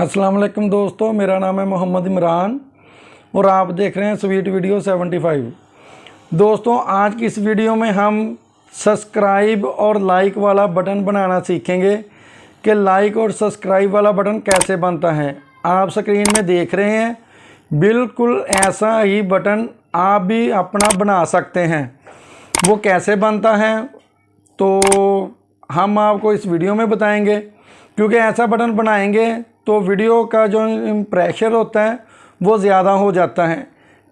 अस्सलाम वालेकुम दोस्तों, मेरा नाम है मोहम्मद इमरान और आप देख रहे हैं स्वीट वीडियो 75। दोस्तों, आज की इस वीडियो में हम सब्सक्राइब और लाइक वाला बटन बनाना सीखेंगे कि लाइक और सब्सक्राइब वाला बटन कैसे बनता है। आप स्क्रीन में देख रहे हैं, बिल्कुल ऐसा ही बटन आप भी अपना बना सकते हैं। वो कैसे बनता है तो हम आपको इस वीडियो में बताएंगे, क्योंकि ऐसा बटन बनाएंगे तो वीडियो का जो इम्प्रेशन होता है वो ज़्यादा हो जाता है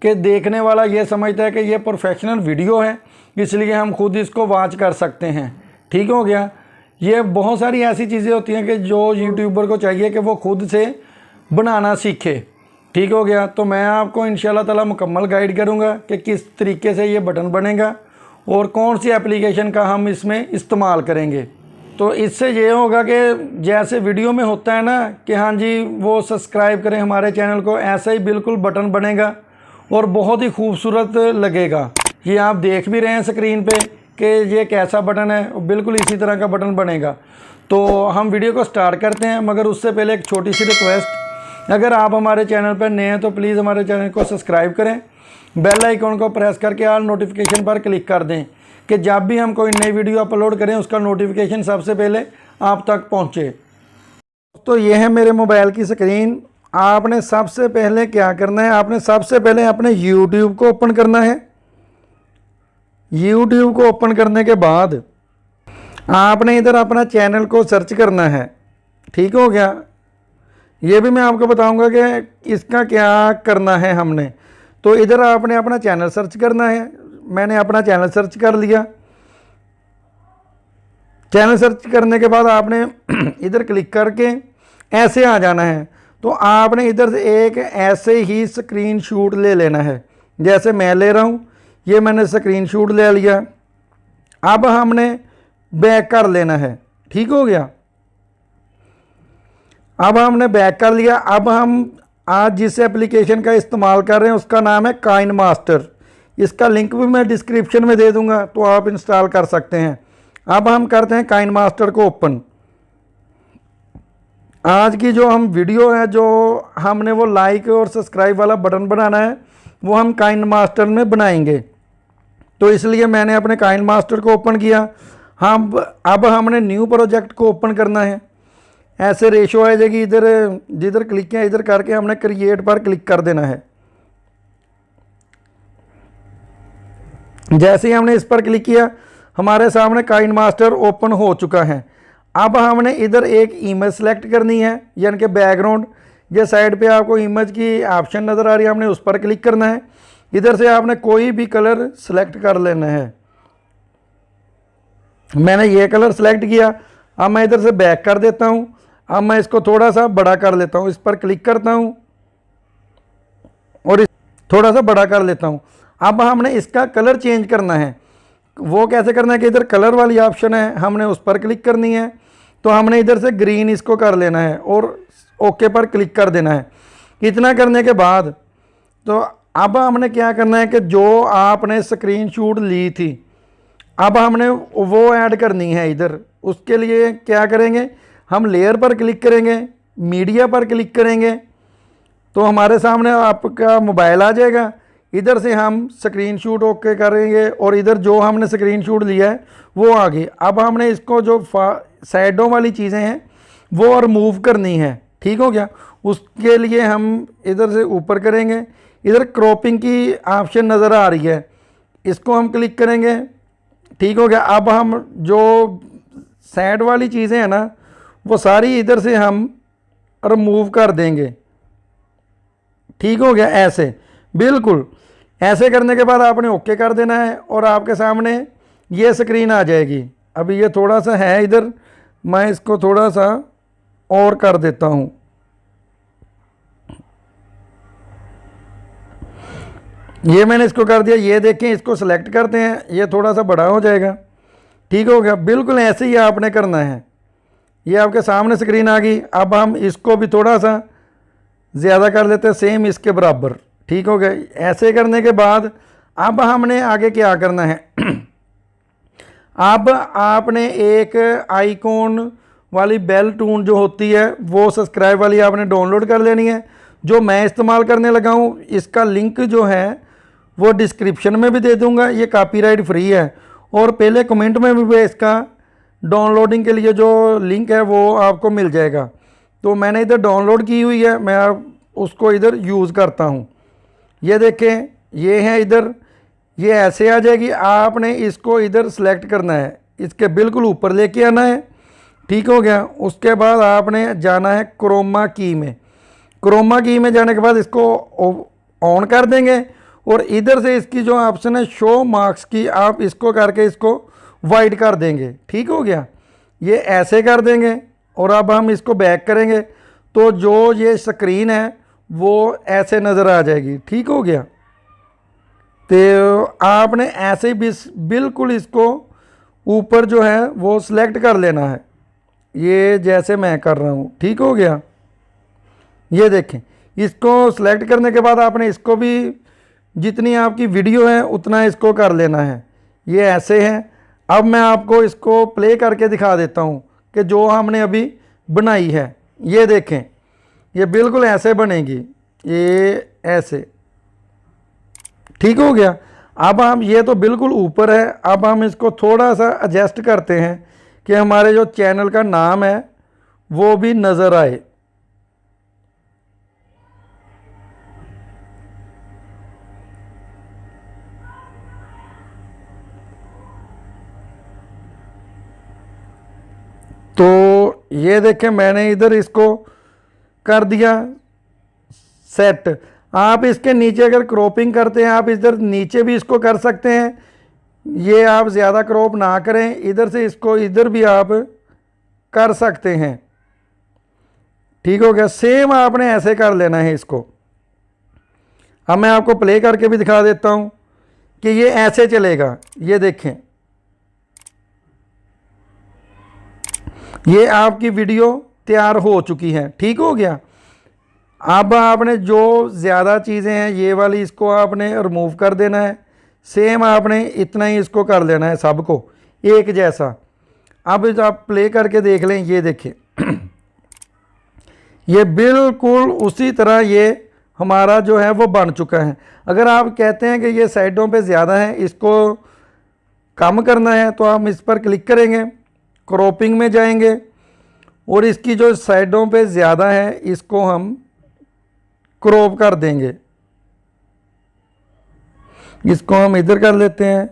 कि देखने वाला ये समझता है कि ये प्रोफेशनल वीडियो है, इसलिए हम खुद इसको वॉच कर सकते हैं। ठीक हो गया। ये बहुत सारी ऐसी चीज़ें होती हैं कि जो यूट्यूबर को चाहिए कि वो खुद से बनाना सीखे। ठीक हो गया। तो मैं आपको इंशाल्लाह ताला मुकम्मल गाइड करूँगा कि किस तरीके से ये बटन बनेगा और कौन सी एप्लीकेशन का हम इसमें इस्तेमाल करेंगे। तो इससे ये होगा कि जैसे वीडियो में होता है ना कि हाँ जी वो सब्सक्राइब करें हमारे चैनल को, ऐसा ही बिल्कुल बटन बनेगा और बहुत ही खूबसूरत लगेगा। ये आप देख भी रहे हैं स्क्रीन पे कि ये कैसा बटन है, बिल्कुल इसी तरह का बटन बनेगा। तो हम वीडियो को स्टार्ट करते हैं, मगर उससे पहले एक छोटी सी रिक्वेस्ट, अगर आप हमारे चैनल पर नए हैं तो प्लीज़ हमारे चैनल को सब्सक्राइब करें, बेल आइकन को प्रेस करके ऑल नोटिफिकेशन पर क्लिक कर दें कि जब भी हम कोई नई वीडियो अपलोड करें उसका नोटिफिकेशन सबसे पहले आप तक पहुंचे। तो ये है मेरे मोबाइल की स्क्रीन। आपने सबसे पहले क्या करना है, आपने सबसे पहले अपने YouTube को ओपन करना है। YouTube को ओपन करने के बाद आपने इधर अपना चैनल को सर्च करना है। ठीक हो गया। ये भी मैं आपको बताऊंगा कि इसका क्या करना है हमने। तो इधर आपने अपना चैनल सर्च करना है। मैंने अपना चैनल सर्च कर लिया। चैनल सर्च करने के बाद आपने इधर क्लिक करके ऐसे आ जाना है। तो आपने इधर से एक ऐसे ही स्क्रीनशॉट ले लेना है, जैसे मैं ले रहा हूँ। ये मैंने स्क्रीनशॉट ले लिया। अब हमने बैक कर लेना है। ठीक हो गया। अब हमने बैक कर लिया। अब हम आज जिस एप्लीकेशन का इस्तेमाल कर रहे हैं उसका नाम है काइनमास्टर। इसका लिंक भी मैं डिस्क्रिप्शन में दे दूंगा, तो आप इंस्टॉल कर सकते हैं। अब हम करते हैं काइनमास्टर को ओपन। आज की जो हम वीडियो है, जो हमने वो लाइक और सब्सक्राइब वाला बटन बनाना है, वो हम काइनमास्टर में बनाएंगे। तो इसलिए मैंने अपने काइनमास्टर को ओपन किया। हम अब हमने न्यू प्रोजेक्ट को ओपन करना है। ऐसे रेशो आ जाएगी, इधर जिधर क्लिक किया इधर करके हमने क्रिएट पर क्लिक कर देना है। जैसे ही हमने इस पर क्लिक किया हमारे सामने काइनमास्टर ओपन हो चुका है। अब हमने इधर एक इमेज सेलेक्ट करनी है, यानी कि बैकग्राउंड। ये साइड पे आपको इमेज की ऑप्शन नज़र आ रही है, हमने उस पर क्लिक करना है। इधर से आपने कोई भी कलर सेलेक्ट कर लेना है। मैंने ये कलर सेलेक्ट किया। अब मैं इधर से बैक कर देता हूँ। अब मैं इसको थोड़ा सा बड़ा कर लेता हूँ। इस पर क्लिक करता हूँ और थोड़ा सा बड़ा कर लेता हूँ। अब हमने इसका कलर चेंज करना है। वो कैसे करना है कि इधर कलर वाली ऑप्शन है, हमने उस पर क्लिक करनी है। तो हमने इधर से ग्रीन इसको कर लेना है और ओके पर क्लिक कर देना है। इतना करने के बाद तो अब हमने क्या करना है कि जो आपने स्क्रीनशॉट ली थी, अब हमने वो ऐड करनी है इधर। उसके लिए क्या करेंगे, हम लेयर पर क्लिक करेंगे, मीडिया पर क्लिक करेंगे, तो हमारे सामने आपका मोबाइल आ जाएगा। इधर से हम स्क्रीनशॉट ओके करेंगे और इधर जो हमने स्क्रीनशॉट लिया है वो आ गई। अब हमने इसको जो साइडों वाली चीज़ें हैं वो रिमूव करनी है। ठीक हो गया। उसके लिए हम इधर से ऊपर करेंगे। इधर क्रॉपिंग की ऑप्शन नज़र आ रही है, इसको हम क्लिक करेंगे। ठीक हो गया। अब हम जो साइड वाली चीज़ें हैं ना वो सारी इधर से हम रिमूव कर देंगे। ठीक हो गया। ऐसे बिल्कुल ऐसे करने के बाद आपने ओके कर देना है और आपके सामने ये स्क्रीन आ जाएगी। अभी ये थोड़ा सा है इधर, मैं इसको थोड़ा सा और कर देता हूँ। ये मैंने इसको कर दिया। ये देखें, इसको सेलेक्ट करते हैं, ये थोड़ा सा बड़ा हो जाएगा। ठीक हो गया। बिल्कुल ऐसे ही आपने करना है। ये आपके सामने स्क्रीन आ गई। अब हम इसको भी थोड़ा सा ज़्यादा कर लेते हैं, सेम इसके बराबर। ठीक हो गया। ऐसे करने के बाद अब हमने आगे क्या करना है अब आपने एक आइकॉन वाली बेल टून जो होती है वो सब्सक्राइब वाली आपने डाउनलोड कर लेनी है। जो मैं इस्तेमाल करने लगा हूँ इसका लिंक जो है वो डिस्क्रिप्शन में भी दे दूँगा, ये कॉपीराइट फ्री है। और पहले कमेंट में भी इसका डाउनलोडिंग के लिए जो लिंक है वो आपको मिल जाएगा। तो मैंने इधर डाउनलोड की हुई है, मैं उसको इधर यूज़ करता हूँ। ये देखें, ये है इधर, ये ऐसे आ जाएगी। आपने इसको इधर सेलेक्ट करना है, इसके बिल्कुल ऊपर लेके आना है। ठीक हो गया। उसके बाद आपने जाना है क्रोमा की में। क्रोमा की में जाने के बाद इसको ऑन कर देंगे और इधर से इसकी जो ऑप्शन है शो मार्क्स की, आप इसको करके इसको वाइट कर देंगे। ठीक हो गया। ये ऐसे कर देंगे और अब हम इसको बैक करेंगे तो जो ये स्क्रीन है वो ऐसे नज़र आ जाएगी। ठीक हो गया। तो आपने ऐसे ही बिल्कुल इसको ऊपर जो है वो सिलेक्ट कर लेना है, ये जैसे मैं कर रहा हूँ। ठीक हो गया। ये देखें, इसको सिलेक्ट करने के बाद आपने इसको भी जितनी आपकी वीडियो है उतना इसको कर लेना है। ये ऐसे है। अब मैं आपको इसको प्ले करके दिखा देता हूँ कि जो हमने अभी बनाई है। ये देखें, ये बिल्कुल ऐसे बनेगी, ये ऐसे। ठीक हो गया। अब हम, ये तो बिल्कुल ऊपर है, अब हम इसको थोड़ा सा एडजस्ट करते हैं कि हमारे जो चैनल का नाम है वो भी नज़र आए। तो ये देखें, मैंने इधर इसको कर दिया सेट। आप इसके नीचे अगर क्रॉपिंग करते हैं, आप इधर नीचे भी इसको कर सकते हैं। ये आप ज़्यादा क्रॉप ना करें, इधर से इसको इधर भी आप कर सकते हैं। ठीक हो गया। सेम आपने ऐसे कर लेना है इसको। अब मैं आपको प्ले करके भी दिखा देता हूँ कि ये ऐसे चलेगा। ये देखें, ये आपकी वीडियो तैयार हो चुकी है। ठीक हो गया। अब आपने जो ज़्यादा चीज़ें हैं ये वाली इसको आपने रिमूव कर देना है। सेम आपने इतना ही इसको कर लेना है, सबको एक जैसा। अब आप प्ले करके देख लें, ये देखें ये बिल्कुल उसी तरह ये हमारा जो है वो बन चुका है। अगर आप कहते हैं कि ये साइडों पे ज़्यादा है, इसको कम करना है, तो हम इस पर क्लिक करेंगे, क्रॉपिंग में जाएंगे और इसकी जो साइडों पे ज़्यादा है इसको हम क्रॉप कर देंगे। इसको हम इधर कर लेते हैं,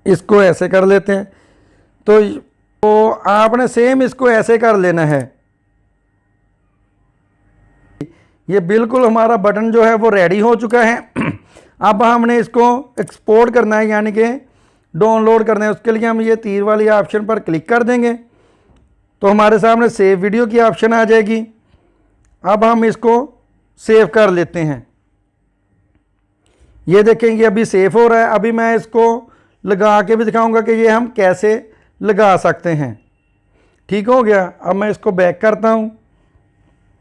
इसको ऐसे कर लेते हैं। तो आपने सेम इसको ऐसे कर लेना है। ये बिल्कुल हमारा बटन जो है वो रेडी हो चुका है। अब हमने इसको एक्सपोर्ट करना है, यानी कि डाउनलोड करना है। उसके लिए हम ये तीर वाली ऑप्शन पर क्लिक कर देंगे तो हमारे सामने सेव वीडियो की ऑप्शन आ जाएगी। अब हम इसको सेव कर लेते हैं। ये देखेंगे अभी सेव हो रहा है। अभी मैं इसको लगा के भी दिखाऊंगा कि ये हम कैसे लगा सकते हैं। ठीक हो गया। अब मैं इसको बैक करता हूँ,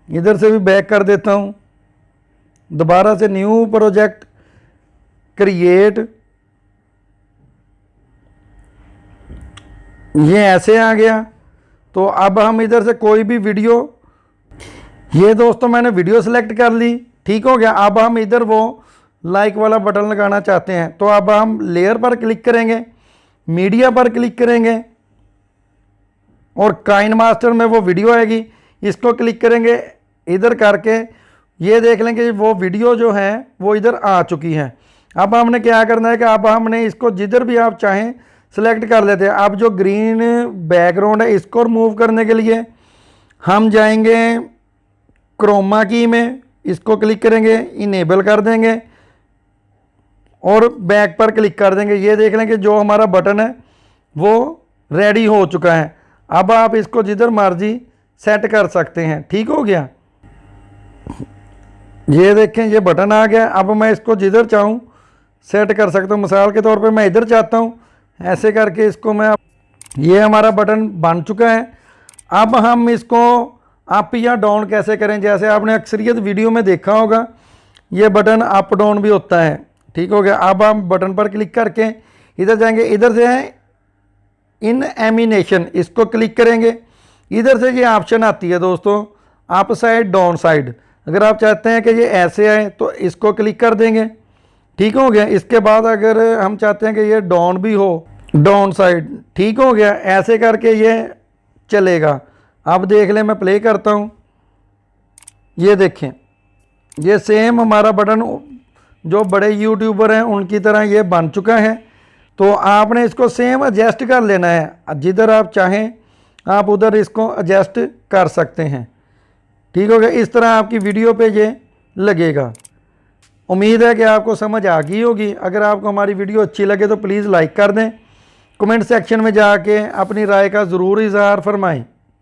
इधर से भी बैक कर देता हूँ, दोबारा से न्यू प्रोजेक्ट क्रिएट। ये ऐसे आ गया। तो अब हम इधर से कोई भी वीडियो, ये दोस्तों मैंने वीडियो सेलेक्ट कर ली। ठीक हो गया। अब हम इधर वो लाइक वाला बटन लगाना चाहते हैं, तो अब हम लेयर पर क्लिक करेंगे, मीडिया पर क्लिक करेंगे और काइन मास्टर में वो वीडियो आएगी, इसको क्लिक करेंगे। इधर करके ये देख लेंगे वो वीडियो जो है वो इधर आ चुकी है। अब हमने क्या करना है कि अब हमने इसको जिधर भी आप चाहें सेलेक्ट कर लेते हैं। अब जो ग्रीन बैकग्राउंड है इसको रिमूव करने के लिए हम जाएंगे क्रोमा की में, इसको क्लिक करेंगे, इनेबल कर देंगे और बैक पर क्लिक कर देंगे। ये देख लें कि जो हमारा बटन है वो रेडी हो चुका है। अब आप इसको जिधर मर्जी सेट कर सकते हैं। ठीक हो गया। ये देखें ये बटन आ गया। अब मैं इसको जिधर चाहूँ सेट कर सकता हूँ। मिसाल के तौर पे मैं इधर चाहता हूँ, ऐसे करके इसको मैं, ये हमारा बटन बन चुका है। अब हम इसको अप या डाउन कैसे करें, जैसे आपने अक्सरियत वीडियो में देखा होगा ये बटन अप डाउन भी होता है। ठीक हो गया। अब हम बटन पर क्लिक करके इधर जाएंगे, इधर से है इन एमिनेशन, इसको क्लिक करेंगे। इधर से ये ऑप्शन आती है दोस्तों अप साइड डाउन साइड। अगर आप चाहते हैं कि ये ऐसे आए तो इसको क्लिक कर देंगे, ठीक हो गया। इसके बाद अगर हम चाहते हैं कि ये डाउन भी हो, डाउन साइड, ठीक हो गया। ऐसे करके ये चलेगा। अब देख लें, मैं प्ले करता हूँ, ये देखें ये सेम हमारा बटन जो बड़े यूट्यूबर हैं उनकी तरह ये बन चुका है। तो आपने इसको सेम एडजस्ट कर लेना है, जिधर आप चाहें आप उधर इसको एडजस्ट कर सकते हैं, ठीक हो गया। इस तरह आपकी वीडियो पे ये लगेगा। उम्मीद है कि आपको समझ आ गई होगी। अगर आपको हमारी वीडियो अच्छी लगे तो प्लीज़ लाइक कर दें। कमेंट सेक्शन में जाके अपनी राय का ज़रूर इज़हार फरमाएं।